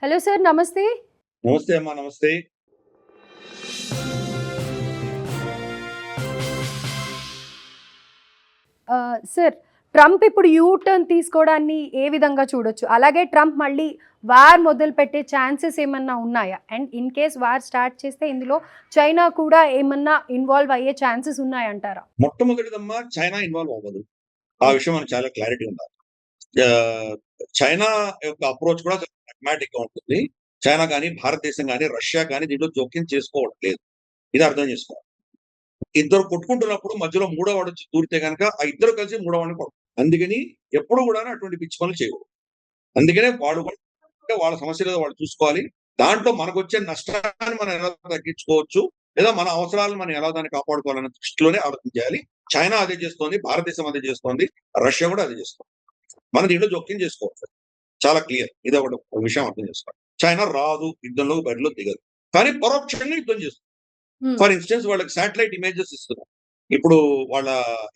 Hello sir. నమస్తే. నమస్తే అమ్మా. నమస్తే. సార్, ట్రంప్ ఇప్పుడు యూ టర్న్ తీసుకోవడాన్ని ఏ విధంగా చూడొచ్చు? అలాగే ట్రంప్ మళ్ళీ వార్ మొదలుపెట్టే ఛాన్సెస్ ఏమన్నా ఉన్నాయా? And in case war start చేస్తే ఇందులో చైనా కూడా ఏమన్నా ఇన్వాల్వ్ అయ్యే ఛాన్సెస్ ఉన్నాయంటారా? మొట్టమొదటిదమ్మా చైనా ఇన్వాల్వ్ అవ్వదు. ఆ ఓకే. విషయం మనకు చాలా క్లారిటీ ఉండాలి. చైనా యొక్క అప్రోచ్ కూడా చాలా ప్రాగ్మాటిక్‌గా ఉంటుంది. చైనా గాని, భారతదేశం గాని, రష్యా గాని దీంట్లో జోక్యం చేసుకోవడం లేదు. ఇది అర్థం చేసుకోవాలి. ఇద్దరు కొట్టుకుంటున్నప్పుడు మధ్యలో మూడోవాడొచ్చి దూరితే గనక ఆ ఇద్దరు కలిసి మూడోవాడిని కొడతారు. అందుకని ఎప్పుడు గూడాను అటువంటి పిచ్చి పనులు చేయకూడదు. అందుకనే వాడు కూడా అంటే వాళ్ళ సమస్యలేదో వాళ్ళు చూసుకోవాలి. దాంట్లో మనకొచ్చే నష్టాన్ని మనం ఎలా తగ్గించుకోవచ్చు, లేదా మన అవసరాలను మనం ఎలా దాన్ని కాపాడుకోవాలన్న దృష్టిలోనే ఆలోచన చేయాలి. చైనా అదే చేస్తోంది. భారతదేశం అదే చేస్తోంది. రష్యా కూడా అదే చేస్తోంది. మనం దీంట్లో జోక్యం చేసుకోవచ్చు. చాలా క్లియర్. ఇదొకటి ఒక విషయం అర్థం చేసుకోవాలి. చైనా రాదు, యుద్ధంలో బరిలో దిగదు. కానీ పరోక్షంగా యుద్ధం చేస్తుంది. హ్మ్. ఫర్ ఇన్‌స్టెన్స్ వాళ్ళకి శాటిలైట్ ఇమేజెస్ ఇస్తున్నారు. ఇప్పుడు వాళ్ళ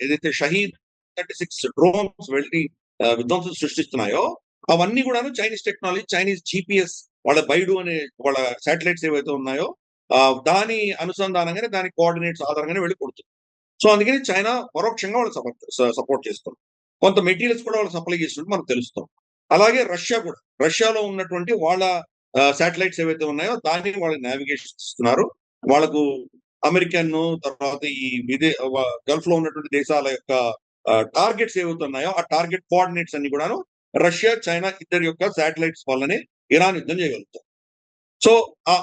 ఏదైతే 'షహీద్ 36' డ్రోన్స్ వెళ్లి విధ్వంసం సృష్టిస్తున్నాయో అవన్నీ గూడాను చైనీస్ టెక్నాలజీ, చైనీస్ జీపీఎస్ వాళ్ళ బైడు అనే వాళ్ళ శాటిలైట్స్ ఏవైతే ఉన్నాయో దాని అనుసంధానంగానే దాని కోఆర్డినేట్స్ ఆధారంగానే వెళ్లి కొడుతుంది. సో, అందుకని చైనా పరోక్షంగా వాళ్ళు సపోర్ట్ చేస్తుంది. కొంత మెటీరియల్స్ కూడా వాళ్ళు సప్లై చేసినట్టు మనకు తెలుస్తుంది. అలాగే రష్యా కూడా. రష్యాలో ఉన్నటువంటి వాళ్ళ శాటిలైట్స్ ఏవైతే ఉన్నాయో దాన్ని వాళ్ళకి నావిగేషన్ ఇస్తున్నారు. వాళ్ళకు అమెరికన్ తర్వాత ఈ గల్ఫ్‌లో ఉన్నటువంటి దేశాల యొక్క టార్గెట్స్ ఏవైతే ఉన్నాయో ఆ టార్గెట్ కోఆర్డినేట్స్ అన్ని కూడాను రష్యా, చైనా ఇద్దరి యొక్క శాటిలైట్స్ వల్లనే ఇరాన్ యుద్ధం చేయగలుగుతారు. సో,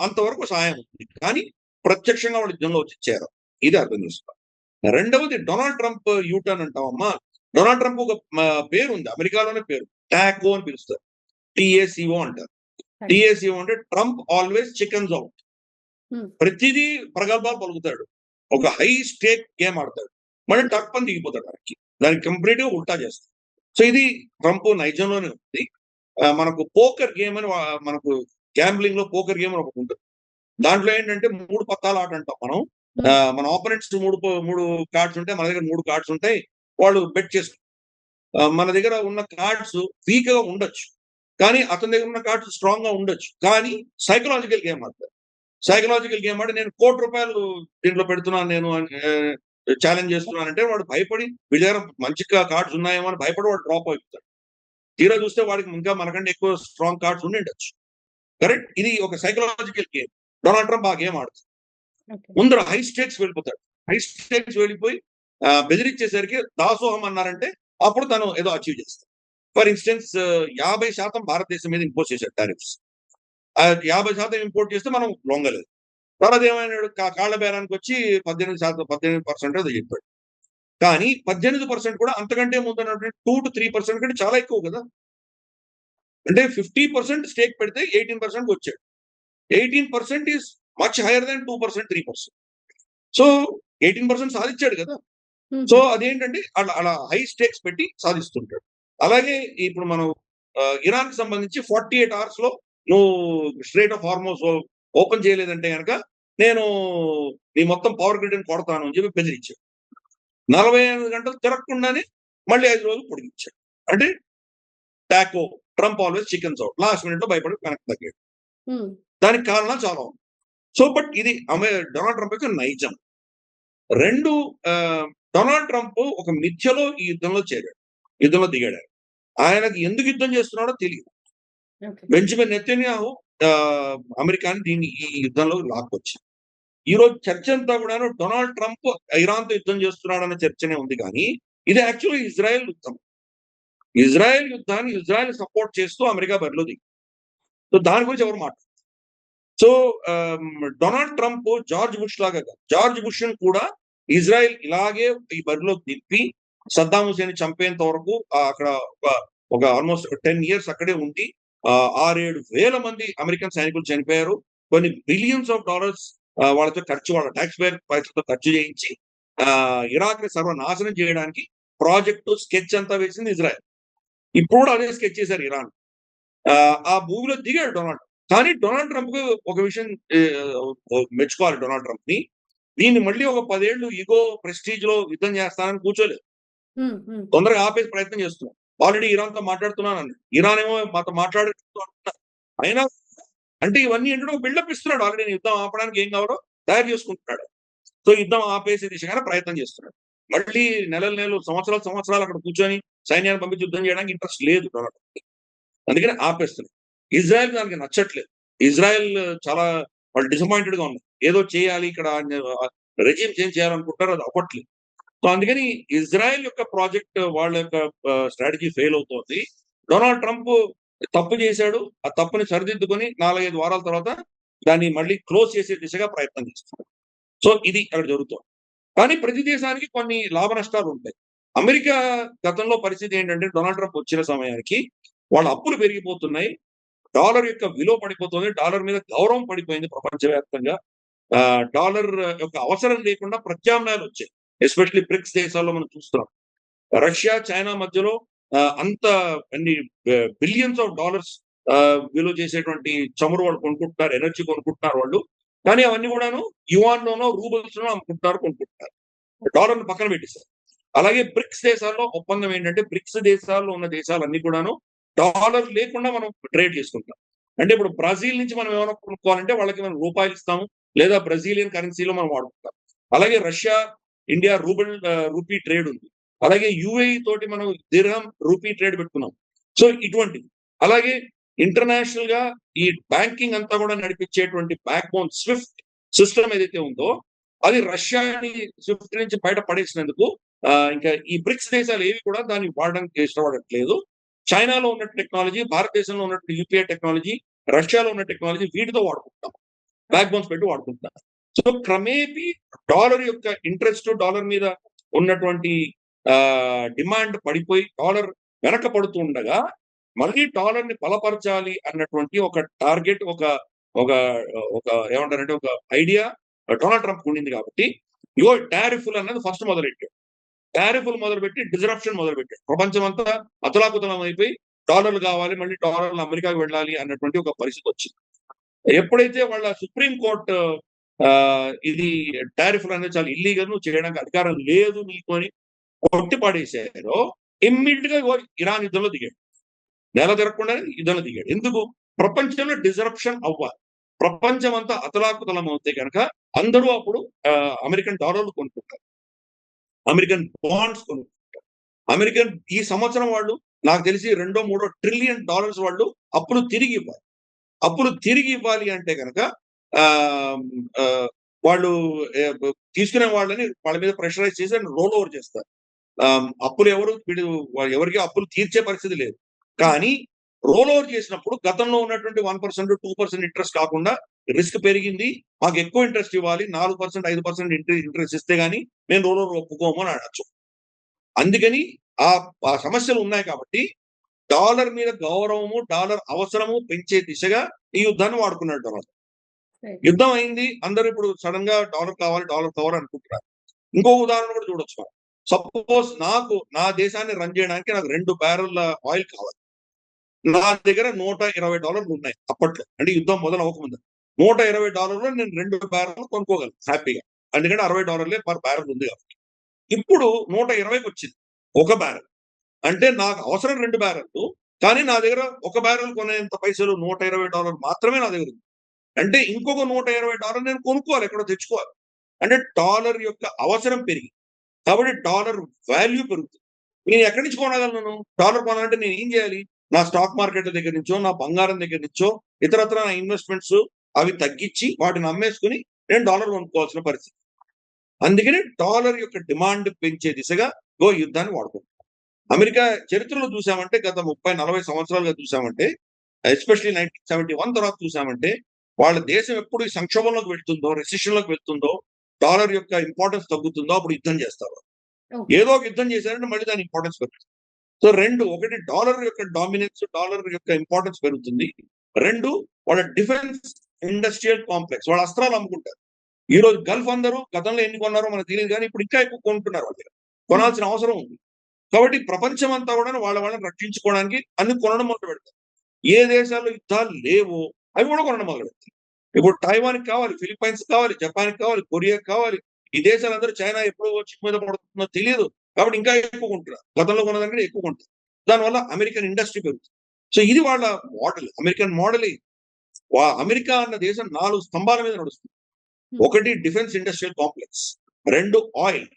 అంతవరకు సహాయం ఉంది. కానీ ప్రత్యక్షంగా వాళ్ళు యుద్ధంలో వచ్చి చేరరు. ఇది అర్థం చేసుకోవాలి. రెండవది డొనాల్డ్ ట్రంప్ యూ టర్న్ అంటావమ్మా. డొనాల్డ్ ట్రంప్ ఒక పేరుంది. అమెరికాలోనే పేరు. టాకో అని పిలుస్తారు. టీఏసీఓ అంటారు. టీఏసీఓ అంటే ట్రంప్ ఆల్వేస్ చికెన్స్ ఔట్. హ్మ్. ప్రతిదీ ప్రగల్భాలు పలుకుతాడు. ఒక హై స్టేక్ గేమ్ ఆడతాడు. మళ్ళీ టక్ అని దిగిపోతాడు వెనక్కి. దాన్ని కంప్లీట్‌గా ఉల్టా చేస్తాడు. సో, ఇది ట్రంప్ నైజంలోనే ఉంది. మనకు పోకర్ గేమ్ అని మనకు గ్యాంబ్లింగ్‌లో పోకర్ గేమ్ అని ఒకటుంటది. దాంట్లో ఏంటంటే 3 పత్తాల ఆట అంటాం మనం. హ్మ్. మన ఆపోనెంట్స్ 3 కార్డ్స్ ఉంటాయి. మన దగ్గర 3 కార్డ్స్ ఉంటాయి. వాళ్ళు బెట్ చేసుకుంటారు. మన దగ్గర ఉన్న కార్డ్స్ వీక్‌గా ఉండొచ్చు. కానీ అతని దగ్గర ఉన్న కార్డ్స్ స్ట్రాంగ్‌గా ఉండొచ్చు. కానీ సైకలాజికల్ గేమ్ ఆడతారు. సైకలాజికల్ గేమ్ ఆడి నేను ₹1,00,00,000 దీంట్లో పెడుతున్నాను నేను ఛాలెంజ్ చేస్తున్నానంటే వాడు భయపడి వీడి దగ్గర మంచి కార్డ్స్ ఉన్నాయేమో అని భయపడి వాడు డ్రాప్ అయిపోతాడు. తీరా చూస్తే వాడికి ఇంకా మనకంటే ఎక్కువ స్ట్రాంగ్ కార్డ్స్ ఉండిండొచ్చు. కరెక్ట్? ఇది ఒక సైకలాజికల్ గేమ్. డొనాల్డ్ ట్రంప్ ఆ గేమ్ ఆడుతాడు. ఓకే. ముందర హై స్టేక్స్ వెళ్ళిపోతాడు. హై స్టేక్స్ వెళ్ళిపోయి బెదిరించేసరికి దాసోహం అన్నారంటే అప్పుడు తను ఏదో అచీవ్ చేస్తాడు. ఫర్ ఇన్‌స్టెన్స్ 50% భారతదేశం మీద ఇంపోజ్ చేశాడు టారిఫ్స్. 50% ఇంపోర్ట్ చేస్తే మనం లొంగలేదు. తర్వాత ఏమైనాడు కాళ్ళ బేరానికొచ్చి 18% ఏదో చెప్పాడు. కానీ 18% కూడా అంతకంటే ముందున్నటువంటి 2-3% కంటే చాలా ఎక్కువ కదా! అంటే 50% స్టేక్ పెడితే 18% వచ్చాడు. 18% is much higher than 2%, 3%. So, 18% సాధిచ్చాడు కదా! సో, హుహు. అదేంటంటే అలా అలా హై స్టేక్స్ పెట్టి సాధిస్తుంటాడు. అలాగే ఇప్పుడు మనం ఇరాన్‌కి సంబంధించి 48 అవర్స్‌లో నువ్వు స్ట్రెయిట్ ఆఫ్ హార్మోస్ ఓపెన్ చేయలేదంటే గనక నేను నీ మొత్తం పవర్ గ్రిడ్‌ని కొడతాను అని చెప్పి బెదిరించాడు. 48 గంటలు తిరగకుండానే మళ్ళీ 5 రోజులు పొడిగించాడు. అంటే Taco Trump always chickens out. Last మినిట్‌లో భయపడి వెనక్కి తగ్గాడు. హ్మ్. దానికి కారణాలు చాలా ఉన్నాయి. సో, బట్ ఇది డొనాల్డ్ ట్రంప్ యొక్క నైజం. 2 డొనాల్డ్ ట్రంప్ ఒక మిథ్యలో ఈ యుద్ధంలో చేరాడు. యుద్ధంలో దిగాడు. ఆయనకి ఎందుకు యుద్ధం చేస్తున్నాడో తెలీదు. ఓకే. బెంజమిన్ నెతన్యాహు అమెరికాని ఈ యుద్ధంలో లాక్కొచ్చింది. ఈరోజు చర్చ అంతా కూడాను డొనాల్డ్ ట్రంప్ ఇరాన్‌తో యుద్ధం చేస్తున్నాడన్న చర్చనే ఉంది గానీ, ఇది యాక్చువల్లీ ఇజ్రాయెల్ యుద్ధం. ఇజ్రాయెల్ యుద్ధాన్ని ఇజ్రాయెల్ సపోర్ట్ చేస్తూ అమెరికా బరిలో దిగింది. సో, దాని గురించి ఎవరు మాట్లాడరు. So, Donald Trump George bush లాగా కాదు. జార్జ్ బుష్‌ని కూడా ఇజ్రాయెల్ ఇలాగే ఈ బరిలో దింపి సద్దాం హుసేన్‌ని చంపేంత వరకు అక్కడ ఒక ఒక ఆల్‌మోస్ట్ 10 ఇయర్స్ అక్కడే ఉండి 6, 7 వేల మంది అమెరికన్ సైనికులు చనిపోయారు. కొన్ని బిలియన్స్ ఆఫ్ డాలర్స్ వాళ్ళతో వాళ్ళ టాక్స్ పేయర్ పైసలతో ఖర్చు చేయించి ఇరాక్‌ని సర్వనాశనం చేయడానికి ప్రాజెక్ట్ స్కెచ్ అంతా వేసింది ఇజ్రాయెల్. ఇప్పుడు కూడా అదే స్కెచ్ చేశారు ఇరాన్. ఆ భూమిలో దిగాడు డొనాల్డ్. కానీ డొనాల్డ్ ట్రంప్‌కి ఒక విషయం మెచ్చుకోవాలి డొనాల్డ్ ట్రంప్‌ని. దీన్ని మళ్ళీ ఒక 10 ఏళ్ళు ఇగో, ప్రెస్టీజ్‌లో యుద్ధం చేస్తానని కూర్చోలేదు. హ్మ్. హ్మ్. తొందరగా ఆపేసి ప్రయత్నం చేస్తున్నాడు. ఆల్రెడీ ఇరాన్‌తో మాట్లాడుతున్నానన్నాడు. ఇరాన్ ఏమో మాతో మాట్లాడట్లేదు అంటున్నారు. అయినా అంటే ఇవన్నీ ఏంటంటే బిల్డప్ ఇస్తున్నాడు. ఆల్రెడీ యుద్ధం ఆపడానికి ఏం కావాలో తయారు చేసుకుంటున్నాడు. సో యుద్ధం ఆపేసే దిశగానే ప్రయత్నం చేస్తున్నాడు. మళ్ళీ నెలలు సంవత్సరాలు అక్కడ కూర్చొని సైన్యాన్ని పంపించి యుద్ధం చేయడానికి ఇంట్రెస్ట్ లేదు డొనాల్డ్ ట్రంప్‌కి. అందుకని ఆపేస్తున్నాడు. ఇజ్రాయెల్ దానికి నచ్చట్లేదు. ఇజ్రాయెల్ చాలా వాళ్ళు డిసప్పాయింటెడ్‌గా ఉన్నారు. ఏదో చేయాలి ఇక్కడ రెజిమ్ చేంజ్ చేయాలనుకుంటారు. అది అవ్వట్లేదు. సో అందుకని ఇజ్రాయెల్ యొక్క ప్రాజెక్ట్ వాళ్ళ యొక్క స్ట్రాటజీ ఫెయిల్ అవుతోంది. డొనాల్డ్ ట్రంప్ తప్పు చేశాడు. ఆ తప్పుని సరిదిద్దుకొని 4, 5 వారాల తర్వాత దాన్ని మళ్ళీ క్లోజ్ చేసే దిశగా ప్రయత్నం చేస్తున్నాడు. సో ఇది అక్కడ జరుగుతోంది. కానీ ప్రతి దేశానికి కొన్ని లాభ నష్టాలు ఉంటాయి. అమెరికా గతంలో పరిస్థితి ఏంటంటే డొనాల్డ్ ట్రంప్ వచ్చిన సమయానికి వాళ్ళ అప్పులు పెరిగిపోతున్నాయి. డాలర్ యొక్క విలువ పడిపోతుంది. డాలర్ మీద గౌరవం పడిపోయింది ప్రపంచవ్యాప్తంగా. డాలర్ యొక్క అవసరం లేకుండా ప్రత్యామ్నాయాలు వచ్చాయి. ఎస్పెషల్లీ బ్రిక్స్ దేశాల్లో మనం చూస్తున్నాం. రష్యా, చైనా మధ్యలో అంత అన్ని బిలియన్స్ ఆఫ్ డాలర్స్ విలువ చేసేటువంటి చమురు వాళ్ళు కొనుక్కుంటున్నారు. ఎనర్జీ కొనుక్కుంటున్నారు వాళ్ళు. కానీ అవన్నీ కూడాను యువాన్‌లోనో, రూబుల్స్‌లోనో అమ్ముకుంటున్నారు, కొనుక్కుంటున్నారు. డాలర్‌ని పక్కన పెట్టేసారు. అలాగే బ్రిక్స్ దేశాల్లో ఒప్పందం ఏంటంటే బ్రిక్స్ దేశాల్లో ఉన్న దేశాలన్నీ కూడాను డాలర్ లేకుండా మనం ట్రేడ్ చేసుకుంటాం. అంటే ఇప్పుడు బ్రెజిల్ నుంచి మనం ఏమైనా కొనుక్కోవాలంటే వాళ్ళకి మనం రూపాయలు ఇస్తాము. లేదా బ్రెజిలియన్ కరెన్సీలో మనం వాడుకుంటాం. అలాగే రష్యా, ఇండియా రూపీ ట్రేడ్ ఉంది. అలాగే యూఏఈ తోటి మనం దిర్హం రూపీ ట్రేడ్ పెట్టుకున్నాం. సో ఇటువంటివి. అలాగే ఇంటర్నేషనల్ గా ఈ బ్యాంకింగ్ అంతా కూడా నడిపించేటువంటి బ్యాక్ బోన్ స్విఫ్ట్ సిస్టమ్ ఏదైతే ఉందో అది రష్యాని స్విఫ్ట్ నుంచి బయట పడేసినందుకు ఇంకా ఈ బ్రిక్స్ దేశాలు ఏవి కూడా దాన్ని వాడడానికి ఇష్టపడట్లేదు. చైనాలో ఉన్న టెక్నాలజీ, భారతదేశంలో ఉన్నటువంటి యూపీఐ టెక్నాలజీ, రష్యాలో ఉన్న టెక్నాలజీ వీటితో వాడుకుంటాం. బ్యాక్ బోన్స్ పెట్టి వాడుకుంటాం. సో క్రమేపీ డాలర్ యొక్క ఇంట్రెస్ట్, డాలర్ మీద ఉన్నటువంటి డిమాండ్ పడిపోయి డాలర్ వెనక పడుతూ ఉండగా మళ్ళీ డాలర్ ని బలపరచాలి అన్నటువంటి ఒక టార్గెట్, ఒక ఒక ఒక ఏమంటారంటే ఒక ఐడియా డొనాల్డ్ ట్రంప్ ఉండింది కాబట్టి ఇగో టారిఫ్లు అన్నది ఫస్ట్ మొదలెట్టాడు. టారిఫ్లు మొదలుపెట్టి డిస్రప్షన్ మొదలుపెట్టాడు. ప్రపంచం అంతా అతలాకుతలం అయిపోయి డాలర్లు కావాలి, మళ్ళీ డాలర్లు అమెరికాకి వెళ్ళాలి అన్నటువంటి ఒక పరిస్థితి వచ్చింది. ఎప్పుడైతే వాళ్ళ సుప్రీం కోర్టు ఇది టారిఫ్లు అనేది చాలా ఇల్లీగల్, నువ్వు చేయడానికి అధికారం లేదు నీకు అని కొట్టి పడేశారో ఇమ్మీడియట్ గా ఇరాన్ యుద్ధంలో దిగాడు. నెల తిరగకుండానే యుద్ధంలో దిగాడు. ఎందుకు? ప్రపంచంలో డిస్రప్షన్ అవ్వాలి. ప్రపంచం అంతా అతలాకుతలం అవుతే కనుక అందరూ అప్పుడు అమెరికన్ డాలర్లు కొనుక్కుంటారు, అమెరికన్ బాండ్స్ కొనుక్కుంటారు. అమెరికన్ ఈ సంవత్సరం వాళ్ళు నాకు తెలిసి $2-3 ట్రిలియన్ వాళ్ళు అప్పులు తిరిగి ఇవ్వాలి. అప్పులు తిరిగి ఇవ్వాలి అంటే కనుక వాళ్ళు తీసుకునే వాళ్ళని వాళ్ళ మీద ప్రెషరైజ్ చేసి రోల్ ఓవర్ చేస్తారు. అప్పులు ఎవరికి అప్పులు తీర్చే పరిస్థితి లేదు. కానీ రోల్ ఓవర్ చేసినప్పుడు గతంలో ఉన్నటువంటి 1%, 2% ఇంట్రెస్ట్ కాకుండా రిస్క్ పెరిగింది, మాకు ఎక్కువ ఇంట్రెస్ట్ ఇవ్వాలి, 4%, 5% ఇంట్రెస్ట్ ఇస్తే గానీ మేము రోల్ ఓవర్ ఒప్పుకోము అని అనొచ్చు. అందుకని ఆ సమస్యలు ఉన్నాయి కాబట్టి డాలర్ మీద గౌరవము, డాలర్ అవసరము పెంచే దిశగా ఈ యుద్ధాన్ని వాడుకున్నాడు డొనాల్డ్. యుద్ధం అయింది. అందరూ ఇప్పుడు సడన్ గా డాలర్ కావాలి అనుకుంటున్నారు. ఇంకో ఉదాహరణ కూడా చూడొచ్చు మనం. సపోజ్ నా దేశాన్ని రన్ చేయడానికి నాకు 2 బ్యారెల్ల ఆయిల్ కావాలి. నా దగ్గర $120 ఉన్నాయి అప్పట్లో. అంటే యుద్ధం మొదలవ్వకముందు. $120 నేను 2 బ్యారెల్ కొనుక్కోగలను హ్యాపీగా. ఎందుకంటే $60 పర్ బ్యారెల్ ఉంది కాబట్టి. ఇప్పుడు 120కి వచ్చింది ఒక బ్యారెల్. అంటే నాకు అవసరం 2 బ్యారెల్లు. కానీ నా దగ్గర ఒక బ్యారెల్ కొనేంత పైసలు $120 మాత్రమే నా దగ్గర ఉంది. అంటే ఇంకొక $120 నేను కొనుక్కోవాలి, ఎక్కడో తెచ్చుకోవాలి. అంటే డాలర్ యొక్క అవసరం పెరిగింది. కాబట్టి డాలర్ వాల్యూ పెరుగుతుంది. నేను ఎక్కడి నుంచి కొనగలను? డాలర్ కొనాలంటే నేను ఏం చేయాలి? నా స్టాక్ మార్కెట్ల దగ్గర నుంచో, నా బంగారం దగ్గర నుంచో, ఇతరత్ర నా ఇన్వెస్ట్మెంట్స్ అవి తగ్గించి వాటిని అమ్మేసుకుని నేను డాలర్ కొనుక్కోవాల్సిన పరిస్థితి. అందుకని డాలర్ యొక్క డిమాండ్ పెంచే దిశగా యుద్ధాన్ని వాడుకుంటాం. అమెరికా చరిత్రలో చూసామంటే గత 30-40 సంవత్సరాలుగా చూసామంటే, ఎస్పెషల్లీ 1971 తర్వాత చూసామంటే వాళ్ళ దేశం ఎప్పుడు ఈ సంక్షోభంలోకి వెళ్తుందో, రెసిషన్ లోకి వెళ్తుందో, డాలర్ యొక్క ఇంపార్టెన్స్ తగ్గుతుందో అప్పుడు యుద్ధం చేస్తారు. ఏదో ఒక యుద్ధం చేశారంటే మళ్ళీ దాని ఇంపార్టెన్స్ పెరుగుతుంది. సో 2 ఒకటి డాలర్ యొక్క డామినెన్స్, డాలర్ యొక్క ఇంపార్టెన్స్ పెరుగుతుంది. 2 వాళ్ళ డిఫెన్స్ ఇండస్ట్రియల్ కాంప్లెక్స్, వాళ్ళ అస్త్రాలు అమ్ముకుంటారు. ఈ రోజు గల్ఫ్ అందరూ గతంలో ఎన్ని కొన్నారో మనకు తెలియదు, కానీ ఇప్పుడు ఇంకా ఎక్కువ కొంటున్నారు. వాళ్ళ కొనాల్సిన అవసరం ఉంది. కాబట్టి ప్రపంచం అంతా కూడా వాళ్ళని రక్షించుకోవడానికి అన్ని కొనడం మొదలు పెడతారు. ఏ దేశాల్లో యుద్ధాలు లేవో అవి కూడా కొనడం మొదలు పెడతారు. ఇప్పుడు టైవాన్కి కావాలి, ఫిలిప్పైన్స్ కావాలి, జపాన్కి కావాలి, కొరియాకి కావాలి. ఈ దేశాలందరూ చైనా ఎప్పుడు చిప్ మీద పడుతుందో తెలియదు కాబట్టి ఇంకా ఎక్కువ కొంటున్నారు. గతంలో కొన్నదానికంటే ఎక్కువ కొంటారు. దానివల్ల అమెరికన్ ఇండస్ట్రీ పెరుగుతుంది. సో ఇది వాళ్ళ మోడల్, అమెరికన్ మోడల్. అమెరికా అన్న దేశం 4 స్తంభాల మీద నడుస్తుంది. ఒకటి defence industrial complex, 2 oil,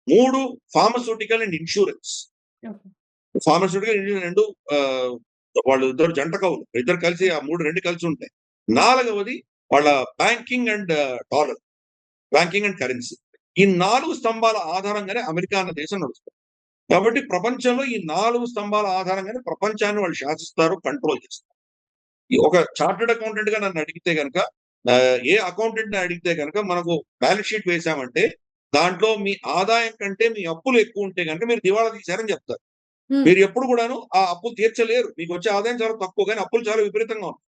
3 pharmaceutical and insurance. Pharmaceutical insurance 2 వాళ్ళు ఇద్దరు జంట కవులు, ఇద్దరు కలిసి ఆ 2 కలిసి ఉంటాయి. 4వది వాళ్ళ banking and dollar, banking and currency. ఈ 4 స్తంభాల ఆధారంగానే అమెరికా అన్న దేశం నడుస్తుంది. కాబట్టి ప్రపంచంలో ఈ 4 స్తంభాల ఆధారంగానే ప్రపంచాన్ని వాళ్ళు శాసిస్తారు, కంట్రోల్ చేస్తారు. ఒక చార్టర్డ్ అకౌంటెంట్ గా నన్ను అడిగితే కనుక, ఏ అకౌంటెంట్ అడిగితే కనుక, మనకు బ్యాలెన్స్ షీట్ వేసామంటే దాంట్లో మీ ఆదాయం కంటే మీ అప్పులు ఎక్కువ ఉంటే కనుక మీరు దివాళా తీశారని చెప్తారు. మీరు ఎప్పుడు కూడాను ఆ అప్పులు తీర్చలేరు. మీకు వచ్చే ఆదాయం చాలా తక్కువ, కానీ అప్పులు చాలా విపరీతంగా ఉంటాయి,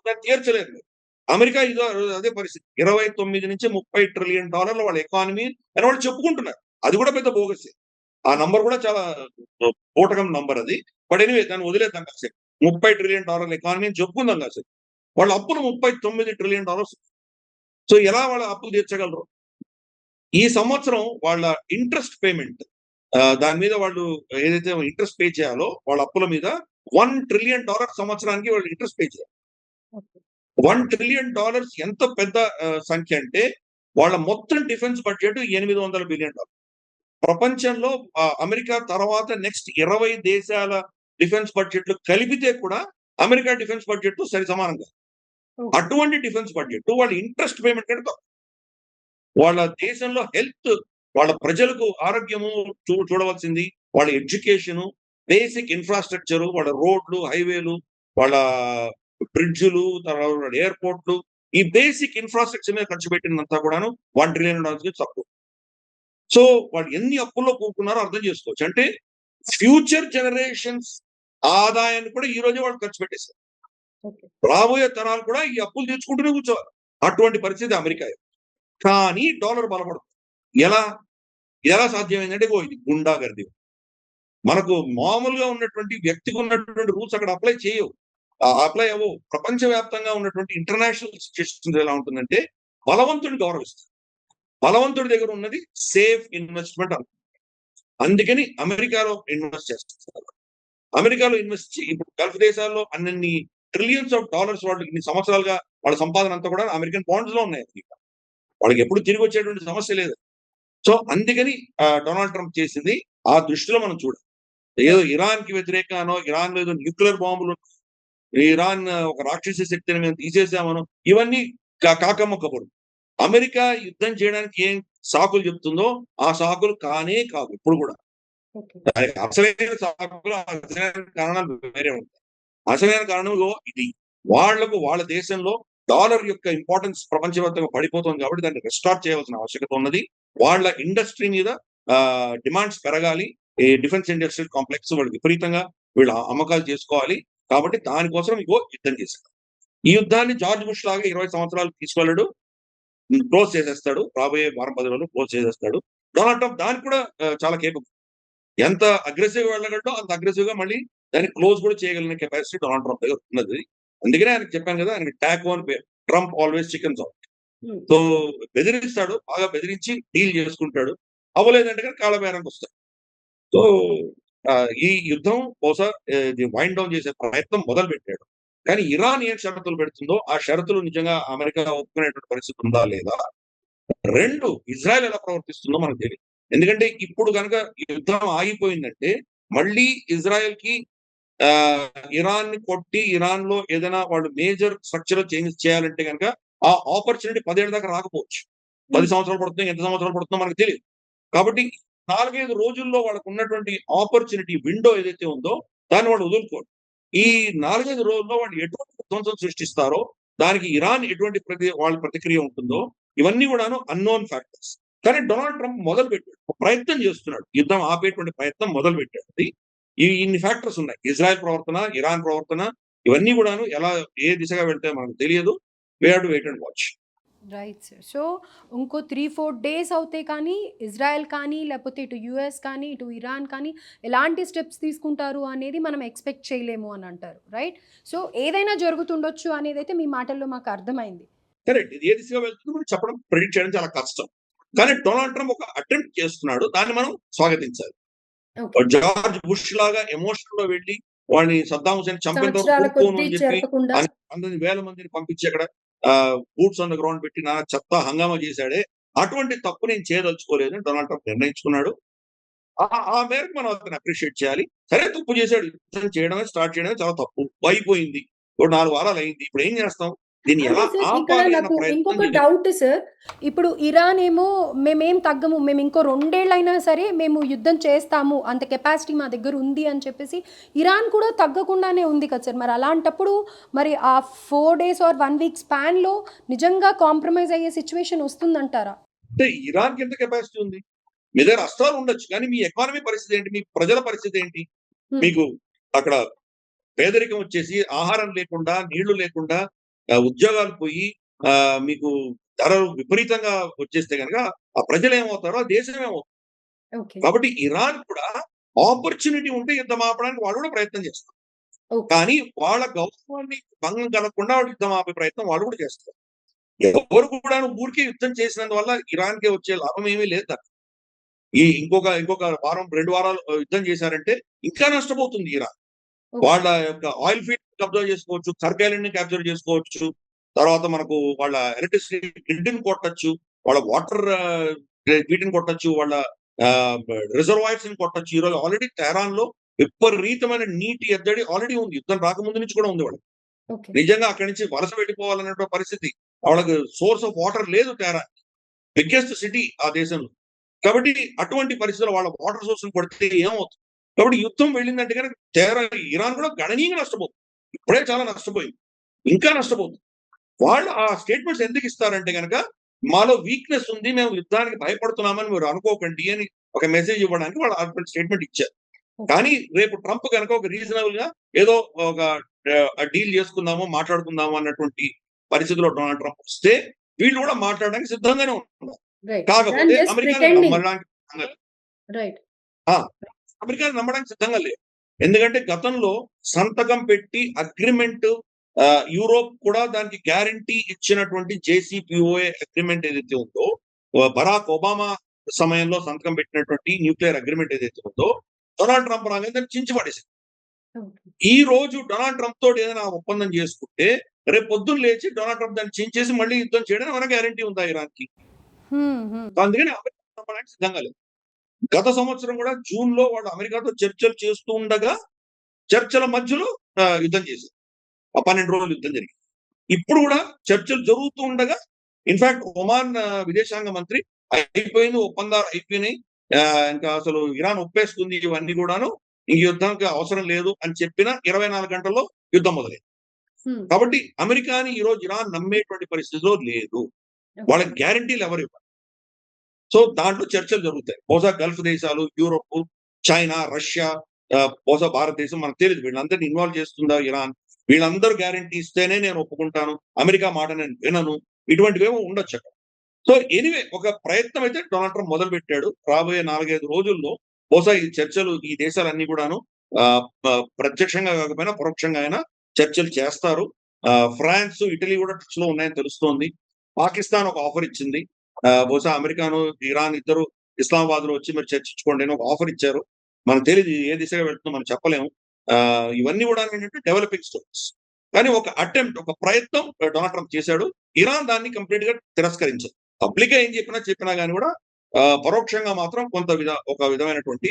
దాన్ని తీర్చలేరు మీరు. అమెరికా ఇదో అదే పరిస్థితి. 29 నుంచి $30 ట్రిలియన్ వాళ్ళ ఎకానమీ అని వాళ్ళు చెప్పుకుంటున్నారు. అది కూడా పెద్ద బోగస్. ఆ నంబర్ కూడా చాలా బూటకం నంబర్ అది. బట్ ఎనీవే దాన్ని వదిలేద్దాం కాసేపు. $30 ట్రిలియన్ ఎకానమీ అని చెప్పుకుందాం కాసేపు. వాళ్ళ అప్పులు $39 ట్రిలియన్. సో ఎలా వాళ్ళ అప్పులు తీర్చగలరు? ఈ సంవత్సరం వాళ్ళ ఇంట్రెస్ట్ పేమెంట్, దాని మీద వాళ్ళు ఏదైతే ఇంట్రెస్ట్ పే చేయాలో వాళ్ళ అప్పుల మీద $1 ట్రిలియన్ సంవత్సరానికి వాళ్ళు ఇంట్రెస్ట్ పే చేయాలి. $1 ట్రిలియన్ ఎంత పెద్ద సంఖ్య అంటే వాళ్ళ మొత్తం డిఫెన్స్ బడ్జెట్ $800 బిలియన్. ప్రపంచంలో అమెరికా తర్వాత నెక్స్ట్ 20 దేశాల డిఫెన్స్ బడ్జెట్లు కలిపితే కూడా అమెరికా డిఫెన్స్ బడ్జెట్ తో సరి సమానంగా. అటువంటి డిఫెన్స్ బడ్జెట్ వాళ్ళ ఇంట్రెస్ట్ పేమెంట్ కంటే తక్కువ. వాళ్ళ దేశంలో హెల్త్, వాళ్ళ ప్రజలకు ఆరోగ్యము చూడవలసింది, వాళ్ళ ఎడ్యుకేషన్, బేసిక్ ఇన్ఫ్రాస్ట్రక్చర్, వాళ్ళ రోడ్లు, హైవేలు, వాళ్ళ బ్రిడ్జులు, తర్వాత ఎయిర్పోర్ట్లు, ఈ బేసిక్ ఇన్ఫ్రాస్ట్రక్చర్ మీద ఖర్చు పెట్టినంతా కూడాను $1 ట్రిలియన్ తక్కువ. సో వాళ్ళు ఎన్ని అప్పుల్లో కూరుకున్నారో అర్థం చేసుకోవచ్చు. అంటే ఫ్యూచర్ జనరేషన్స్ ఆదాయాన్ని కూడా ఈ రోజే వాళ్ళు ఖర్చు పెట్టేశారు. రాబోయే తరాలు కూడా ఈ అప్పులు తెచ్చుకుంటూనే కూర్చోవాలి. అటువంటి పరిస్థితి అమెరికా. కానీ డాలర్ బలపడుతుంది. ఎలా సాధ్యమైందంటే ఇది గుండాగర్ది. మనకు మామూలుగా ఉన్నటువంటి వ్యక్తికి ఉన్నటువంటి రూల్స్ అక్కడ అప్లై చేయవు, అప్లై అవ్వవు. ప్రపంచవ్యాప్తంగా ఉన్నటువంటి ఇంటర్నేషనల్ సిచ్యుయేషన్ ఎలా ఉంటుందంటే బలవంతుడిని గౌరవిస్తారు. బలవంతుడి దగ్గర ఉన్నది సేఫ్ ఇన్వెస్ట్మెంట్ అనుకుంటారు. అందుకని అమెరికాలో ఇన్వెస్ట్ చేస్తారు. అమెరికాలో ఇన్వెస్ట్ ఇప్పుడు గల్ఫ్ దేశాల్లో అన్ని ట్రిలియన్స్ ఆఫ్ డాలర్స్ వాళ్ళు ఇన్ని సంవత్సరాలుగా వాళ్ళ సంపాదన అంతా కూడా అమెరికన్ బాండ్స్ లో ఉన్నాయి. వాళ్ళకి ఎప్పుడు తిరిగి వచ్చేటువంటి సమస్య లేదు. సో అందుకని డొనాల్డ్ ట్రంప్ చేసింది ఆ దృష్టిలో మనం చూడాలి. ఏదో ఇరాన్ కి వ్యతిరేకంగానో, ఇరాన్ ఏదో న్యూక్లియర్ బాంబులు, ఇరాన్ ఒక రాక్షస శక్తిని మేము తీసేసామనో ఇవన్నీ కాకమ్మ కబురు. అమెరికా యుద్ధం చేయడానికి ఏం సాకులు చెప్తుందో ఆ సాకులు కానే కాదు ఇప్పుడు కూడా. దానికి అసలైన సాకులు, అసలైన కారణాలు వేరే ఉంటాయి. అసలైన కారణం ఇది. వాళ్ళ దేశంలో డాలర్ యొక్క ఇంపార్టెన్స్ ప్రపంచవ్యాప్తంగా పడిపోతుంది కాబట్టి దాన్ని రెస్టార్ట్ చేయవలసిన ఆవశ్యకత ఉన్నది. వాళ్ళ ఇండస్ట్రీ మీద డిమాండ్స్ పెరగాలి. ఈ డిఫెన్స్ ఇండస్ట్రియల్ కాంప్లెక్స్ వాళ్ళు విపరీతంగా వీళ్ళు అమ్మకాలు చేసుకోవాలి. కాబట్టి దానికోసం యుద్ధం చేశారు. ఈ యుద్ధాన్ని జార్జ్ బుష్ లాగా 20 సంవత్సరాలు తీసుకెళ్ళడు, క్లోజ్ చేసేస్తాడు. రాబోయే వారం 10 రోజులు క్లోజ్ చేసేస్తాడు. డొనాల్డ్ ట్రంప్ దానికి కూడా చాలా కేపబుల్. ఎంత అగ్రెసివ్ వెళ్ళగలడో అంత అగ్రెసివ్ గా మళ్ళీ దాన్ని క్లోజ్ కూడా చేయగలిగిన కెపాసిటీ డొనాల్డ్ ట్రంప్ దగ్గర ఉన్నది. అందుకనే ఆయనకు చెప్పాను కదా, ఆయనకి ట్యాగ్ ఆన్ పేరు, Trump always chicken soft. So బెదిరిస్తాడు, బాగా బెదిరించి డీల్ చేసుకుంటాడు. అవ్వలేదంటే కానీ కాళ్ళబేరానికి వస్తాడు. సో ఈ యుద్ధం బహుశా వైండ్ డౌన్ చేసే ప్రయత్నం మొదలు పెట్టాడు. కానీ ఇరాన్ ఏం షరతులు పెడుతుందో ఆ షరతులు నిజంగా అమెరికా ఒప్పుకునేటువంటి పరిస్థితి ఉందా లేదా. 2, ఇజ్రాయెల్ ఎలా ప్రవర్తిస్తుందో మనకు తెలియదు. ఎందుకంటే ఇప్పుడు కనుక యుద్ధం ఆగిపోయిందంటే మళ్ళీ ఇజ్రాయెల్ కి ఇరాన్ ని కొట్టి ఇరాన్ లో ఏదైనా వాళ్ళు మేజర్ స్ట్రక్చరల్ చేంజెస్ చేయాలంటే కనుక ఆ ఆపర్చునిటీ 10 ఏళ్ళ దాకా రాకపోవచ్చు. 10 సంవత్సరాలు పడుతుందో, ఎంత సంవత్సరాలు పడుతుందో మనకు తెలియదు. కాబట్టి 4-5 రోజుల్లో వాళ్ళకు ఉన్నటువంటి ఆపర్చునిటీ విండో ఏదైతే ఉందో దాన్ని వాళ్ళు వదులుకోండి. ఈ 4-5 రోజుల్లో వాళ్ళు ఎటువంటి విధ్వంసం సృష్టిస్తారో, దానికి ఇరాన్ ఎటువంటి వాళ్ళ ప్రతిక్రియ ఉంటుందో, ఇవన్నీ కూడాను అన్నోన్ ఫ్యాక్టర్స్. కానీ డొనాల్డ్ ట్రంప్ మొదలు పెట్టాడు, ప్రయత్నం చేస్తున్నాడు, యుద్ధం ఆపేటువంటి ప్రయత్నం మొదలు పెట్టాడు. ఇన్ని ఫ్యాక్టర్స్ ఉన్నాయి. ఇజ్రాయెల్ ప్రవర్తన, ఇరాన్ ప్రవర్తన, ఇవన్నీ కూడాను ఎలా ఏ దిశగా వెళ్తే మనకు తెలియదు. We have to wait and watch. Right sir. So ఇంకో 3-4 డేస్ అవుతే కానీ ఇజ్రాయెల్ కానీ లేకపోతే ఇటు యుఎస్ కానీ ఇటు ఇరాన్ కానీ ఎలాంటి స్టెప్స్ తీసుకుంటారు అనేది మనం ఎక్స్పెక్ట్ చేయలేము అని అంటారు, రైట్? సో ఏదైనా జరుగుతుండొచ్చు అనేది అయితే మీ మాటల్లో మాకు అర్థమైంది. కరెక్ట్. ఇది ఏ దిశగా వెళ్తుందో మనం చెప్పడం, ప్రెడిక్ట్ చేయడం చాలా కష్టం. కానీ డొనాల్డ్ ట్రంప్ ఒక అటెంప్ట్ చేస్తున్నాడు, దాన్ని మనం స్వాగతించాలి. జార్జ్ బుష్ లాగా ఎమోషనల్ లో వెళ్ళి వాడిని సద్దాం హుసేన్ చంపిన తర్వాత సంవత్సరాల కొనుక్కోను కొద్దీ అని చెప్పి జరపకుండా అందరిని వేల మందిని పంపించి అక్కడ బూట్స్ ఆన్ ద గ్రౌండ్ పెట్టి నా చెత్త హంగామా చేశాడే, అటువంటి తప్పు నేను చేయదలుచుకోలేదు అని డొనాల్డ్ ట్రంప్ నిర్ణయించుకున్నాడు. ఆ మేరకు మనం అతన్ని అప్రిషియేట్ చేయాలి. సరే తప్పు చేశాడు. యుద్ధం స్టార్ట్ చేయడమే చాలా తప్పు. అయిపోయింది. ఇప్పుడు 4 వారాలు అయింది. ఇప్పుడు ఏం చేస్తాం? దీన్ని అంటే ఎలా సార్ ఇక్కడ ఆపాలి అన్న నాకు ప్రయత్నం ఇంకొక చేయాలి. Doubt sir. ఇప్పుడు ఇరాన్ ఏమో మేమేం తగ్గము, మేము ఇంకో 2 ఏళ్ళైనా సరే మేము యుద్ధం చేస్తాము, అంత కెపాసిటీ మా దగ్గర ఉంది అని చెప్పేసి ఇరాన్ కూడా తగ్గకుండానే ఉంది కదా సార్. మరి అలాంటప్పుడు మరి ఆ 4 డేస్ ఆర్ 1 వీక్ స్పాన్‌లో నిజంగా కాంప్రమైజ్ అయ్యే సిట్యుయేషన్ వస్తుందంటారా? అంటే ఇరాన్‌కి ఎంత కెపాసిటీ ఉంది? మీ దగ్గర అస్త్రాలు ఉండొచ్చు. కానీ మీ ఎకానమీ పరిస్థితి ఏంటి? మీ ప్రజల పరిస్థితి ఏంటి? హ్మ్. మీకు అక్కడ పేదరికం వచ్చేసి ఆహారం లేకుండా, నీళ్లు లేకుండా, ఉద్యోగాలు పోయి, మీకు ధరలు విపరీతంగా వచ్చేస్తే గనక ఆ ప్రజలు ఏమవుతారో ఆ దేశం ఏమవుతుంది. ఓకే. కాబట్టి ఇరాన్ కూడా ఆపర్చునిటీ ఉంటే యుద్ధం ఆపడానికి వాళ్ళు కూడా ప్రయత్నం చేస్తారు. ఓకే. కానీ వాళ్ళ గౌరవాన్ని భంగం కలగకుండా వాళ్ళు యుద్ధం ఆపే ప్రయత్నం వాళ్ళు కూడా చేస్తారు. ఎవరు కూడాను ఊరికే యుద్ధం చేసినందువల్ల ఇరాన్‌కి వచ్చే లాభం ఏమీ లేదు. ఇంకొక వారం, 2 వారాలు యుద్ధం చేశారంటే ఇంకా నష్టపోతుంది ఇరాన్. ఓకే. వాళ్ళ యొక్క ఆయిల్ ఫీల్డ్ కబ్జా చేసుకోవచ్చు. కర్క్ ఐలాండ్‌ని క్యాప్చర్ చేసుకోవచ్చు. తర్వాత మనకు వాళ్ళ ఎలక్ట్రిసిటీ గ్రిడ్‌ని కొట్టొచ్చు. వాళ్ళ వాటర్ వీటిని కొట్టొచ్చు. వాళ్ళ రిజర్వాయర్స్‌ని కొట్టొచ్చు. ఈరోజు ఆల్రెడీ తెహరాన్‌లో విపరీతమైన నీటి ఎద్దడి ఆల్రెడీ ఉంది. యుద్ధం రాకముందు నుంచి కూడా ఉంది వాళ్ళకి. ఓకే. నిజంగా అక్కడి నుంచి వలస వెళ్ళిపోవాలన్నటువంటి పరిస్థితి. వాళ్ళకి సోర్స్ ఆఫ్ వాటర్ లేదు తెహరాన్. బిగ్గెస్ట్ సిటీ ఆ దేశంలో. కాబట్టి అటువంటి పరిస్థితుల్లో వాళ్ళ వాటర్ సోర్స్‌ని కొడితే ఏమవుతుంది? కాబట్టి యుద్ధం వెళ్ళిందంటే గనక ఇరాన్ కూడా గణనీయంగా నష్టపోతుంది. ఇప్పుడే చాలా నష్టపోయింది. ఇంకా నష్టపోతుంది. వాళ్ళు ఆ స్టేట్మెంట్స్ ఎందుకు ఇస్తారంటే గనక మాలో వీక్‌నెస్ ఉంది. మేము యుద్ధానికి భయపడుతున్నామని మీరు అనుకోకండి అని ఒక మెసేజ్ ఇవ్వడానికి వాళ్ళు అటువంటి స్టేట్మెంట్ ఇచ్చారు. కానీ రేపు ట్రంప్ గనక ఒక రీజనబుల్‌గా ఏదో ఒక డీల్ చేసుకుందాము, మాట్లాడుకుందాము అన్నటువంటి పరిస్థితిలో డొనాల్డ్ ట్రంప్ వస్తే వీళ్ళు కూడా మాట్లాడడానికి సిద్ధంగానే ఉన్నారు. రైట్. కాకపోతే ఇరాన్ జస్ట్ అమెరికాని ప్రిటెండింగ్. నమ్మడానికి సిద్ధంగా లేదు. రైట్. ఆ! అమెరికాని నమ్మడానికి సిద్ధంగా లేదు. ఎందుకంటే గతంలో సంతకం పెట్టి అగ్రీమెంట్, యూరోప్ కూడా దానికి గ్యారంటీ ఇచ్చినటువంటి జేసీపీఓఏ అగ్రీమెంట్ ఏదైతే ఉందో, బరాక్ ఒబామా సమయంలో సంతకం పెట్టినటువంటి న్యూక్లియర్ అగ్రీమెంట్ ఏదైతే ఉందో, డొనాల్డ్ ట్రంప్ రాగానే దాన్ని చించి పడేసారు. ఓకే. ఈ రోజు డొనాల్డ్ ట్రంప్ తోటి ఏదైనా ఒప్పందం చేసుకుంటే రేపు పొద్దున్న లేచి డొనాల్డ్ ట్రంప్ దాన్ని చించేసి మళ్ళీ యుద్ధం చేయడం ఏమైనా గ్యారంటీ ఉందా ఇరాన్‌కి? హ్మ్. అందుకని అమెరికా నమ్మడానికి సిద్ధంగా లేదు. గత సంవత్సరం కూడా జూన్‌లో వాళ్ళు అమెరికాతో చర్చలు చేస్తూ ఉండగా, చర్చల మధ్యలో యుద్ధం చేశారు. 12 రోజులు యుద్ధం జరిగింది. ఇప్పుడు కూడా చర్చలు జరుగుతూ ఉండగా ఇన్‌ఫాక్ట్ ఒమాన్ విదేశాంగ మంత్రి అయిపోయింది, ఒప్పందాలు అయిపోయినాయి. ఇంకా అసలు ఇరాన్ ఒప్పేసుకుంది ఇవన్నీ కూడాను. ఇంక యుద్ధానికి అవసరం లేదు అని చెప్పిన 24 గంటల్లో యుద్ధం మొదలైంది. హ్మ్. కాబట్టి అమెరికాని ఈరోజు ఇరాన్ నమ్మేటువంటి పరిస్థితిలో లేదు. ఓకే. వాళ్ళకి గ్యారంటీలు ఎవరు ఇవ్వరు. సో దాంట్లో చర్చలు జరుగుతాయి. బహుశా గల్ఫ్ దేశాలు, యూరోప్, చైనా, రష్యా, బహుశా భారతదేశం మనకు తెలీదు. వీళ్ళందరిని ఇన్వాల్వ్ చేస్తుందా ఇరాన్? వీళ్ళందరూ గ్యారంటీ ఇస్తేనే నేను ఒప్పుకుంటాను. అమెరికా మాట నేను వినను. ఇటువంటివేమో ఉండొచ్చక్కడ. సో ఎనీవే ఒక ప్రయత్నం అయితే డొనాల్డ్ ట్రంప్ మొదలుపెట్టాడు. రాబోయే 4, 5 రోజుల్లో బహుశా ఈ చర్చలు ఈ దేశాలన్నీ కూడాను ప్రత్యక్షంగా కాకపోయినా పరోక్షంగా అయినా చర్చలు చేస్తారు. ఫ్రాన్స్, ఇటలీ కూడా టచ్‌లో ఉన్నాయని తెలుస్తోంది. పాకిస్తాన్ ఒక ఆఫర్ ఇచ్చింది. బహుశా అమెరికాను, ఇరాన్ ఇద్దరు ఇస్లామాబాద్‌లో వచ్చి మీరు చర్చించుకోండి అని ఒక ఆఫర్ ఇచ్చారు. మనకు తెలీదు ఇది ఏ దిశగా వెళ్తుందో మనం చెప్పలేము. ఇవన్నీ కూడా ఏంటంటే డెవలపింగ్ స్టోరీస్. కానీ ఒక అటెంప్ట్, ఒక ప్రయత్నం డొనాల్డ్ ట్రంప్ చేశాడు. ఇరాన్ దాన్ని కంప్లీట్‌గా తిరస్కరించింది. పబ్లిక్‌గా ఏం చెప్పినా గాని కూడా పరోక్షంగా మాత్రం ఒక విధమైనటువంటి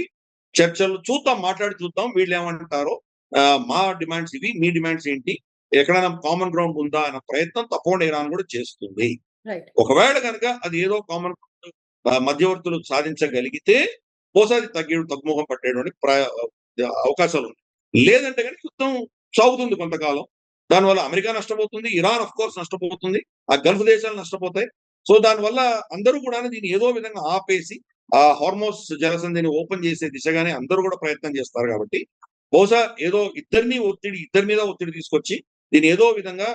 చర్చలు చూద్దాం, మాట్లాడి చూద్దాం వీళ్ళేమంటారో. మా డిమాండ్స్ ఇవి, మీ డిమాండ్స్ ఏంటి? ఎక్కడైనా కామన్ గ్రౌండ్ ఉందా అన్న ప్రయత్నం తప్పకుండా ఇరాన్ కూడా చేస్తుంది. రైట్. ఒకవేళ గనక అది ఏదో కామన్ మధ్యవర్తులు సాధించగలిగితే బహుశా అది తగ్గుముఖం పట్టేటువంటి అవకాశాలున్నాయి. లేదంటే గనక యుద్ధం సాగుతుంది కొంతకాలం. దానివల్ల అమెరికా నష్టపోతుంది. ఇరాన్ ఆఫ్ కోర్స్ నష్టపోతుంది. ఆ గల్ఫ్ దేశాలు నష్టపోతాయి. సో దానివల్ల అందరూ కూడాను దీన్ని ఏదో విధంగా ఆపేసి ఆ హార్మోస్ జలసంధిని ఓపెన్ చేసే దిశగానే అందరూ కూడా ప్రయత్నం చేస్తారు కాబట్టి బహుశా ఏదో ఇద్దరి మీద ఒత్తిడి తీసుకొచ్చి దీన్ని ఏదో విధంగా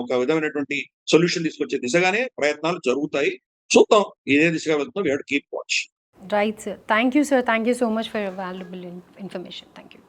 ఒక విధమైనటువంటి సొల్యూషన్ తీసుకొచ్చే దిశగానే ప్రయత్నాలు జరుగుతాయి. చూద్దాం ఇదే దిశగా వెళ్తుందో. We have to keep watch. Right sir. Thank you sir. Thank you so much for your valuable information. Thank you.